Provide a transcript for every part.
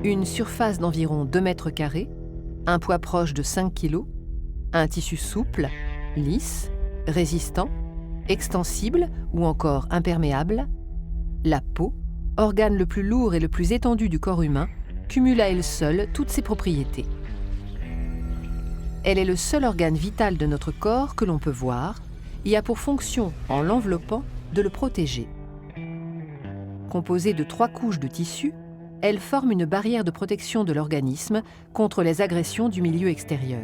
Une surface d'environ 2 mètres carrés, un poids proche de 5 kg, un tissu souple, lisse, résistant, extensible ou encore imperméable, la peau, organe le plus lourd et le plus étendu du corps humain, cumule à elle seule toutes ses propriétés. Elle est le seul organe vital de notre corps que l'on peut voir et a pour fonction, en l'enveloppant, de le protéger. Composée de 3 couches de tissu, elle forme une barrière de protection de l'organisme contre les agressions du milieu extérieur.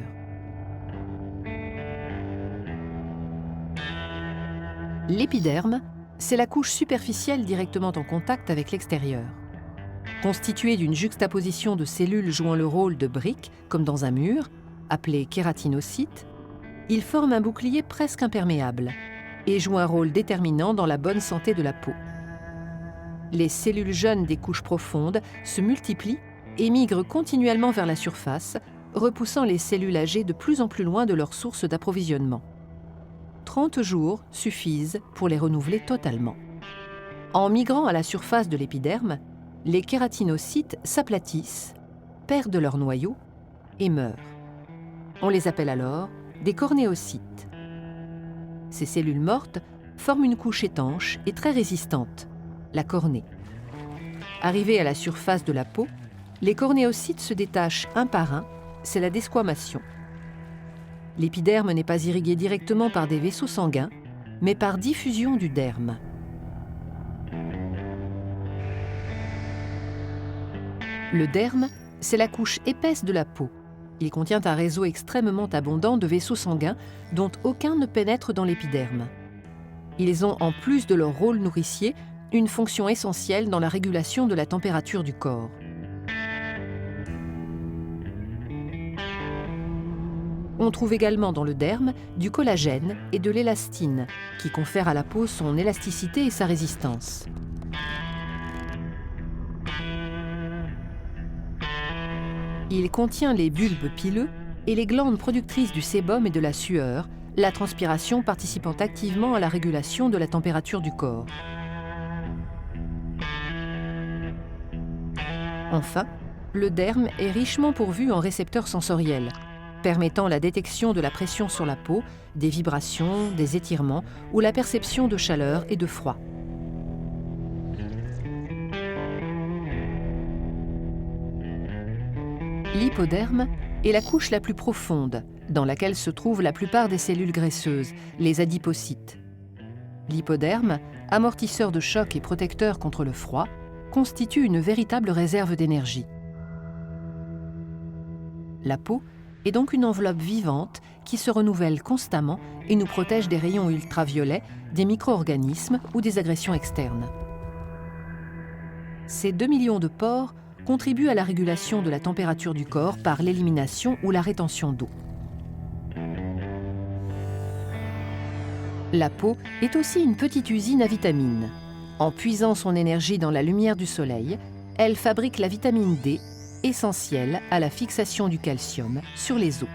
L'épiderme, c'est la couche superficielle directement en contact avec l'extérieur. Constituée d'une juxtaposition de cellules jouant le rôle de briques, comme dans un mur, appelé kératinocyte, il forme un bouclier presque imperméable et joue un rôle déterminant dans la bonne santé de la peau. Les cellules jeunes des couches profondes se multiplient et migrent continuellement vers la surface, repoussant les cellules âgées de plus en plus loin de leur source d'approvisionnement. 30 jours suffisent pour les renouveler totalement. En migrant à la surface de l'épiderme, les kératinocytes s'aplatissent, perdent leur noyau et meurent. On les appelle alors des cornéocytes. Ces cellules mortes forment une couche étanche et très résistante, la cornée. Arrivés à la surface de la peau, les cornéocytes se détachent un par un, c'est la desquamation. L'épiderme n'est pas irrigué directement par des vaisseaux sanguins, mais par diffusion du derme. Le derme, c'est la couche épaisse de la peau. Il contient un réseau extrêmement abondant de vaisseaux sanguins dont aucun ne pénètre dans l'épiderme. Ils ont, en plus de leur rôle nourricier, une fonction essentielle dans la régulation de la température du corps. On trouve également dans le derme du collagène et de l'élastine, qui confèrent à la peau son élasticité et sa résistance. Il contient les bulbes pileux et les glandes productrices du sébum et de la sueur, la transpiration participant activement à la régulation de la température du corps. Enfin, le derme est richement pourvu en récepteurs sensoriels, permettant la détection de la pression sur la peau, des vibrations, des étirements ou la perception de chaleur et de froid. L'hypoderme est la couche la plus profonde, dans laquelle se trouvent la plupart des cellules graisseuses, les adipocytes. L'hypoderme, amortisseur de choc et protecteur contre le froid, constitue une véritable réserve d'énergie. La peau est donc une enveloppe vivante qui se renouvelle constamment et nous protège des rayons ultraviolets, des micro-organismes ou des agressions externes. Ces 2 millions de pores contribuent à la régulation de la température du corps par l'élimination ou la rétention d'eau. La peau est aussi une petite usine à vitamines. En puisant son énergie dans la lumière du soleil, elle fabrique la vitamine D, essentielle à la fixation du calcium sur les os.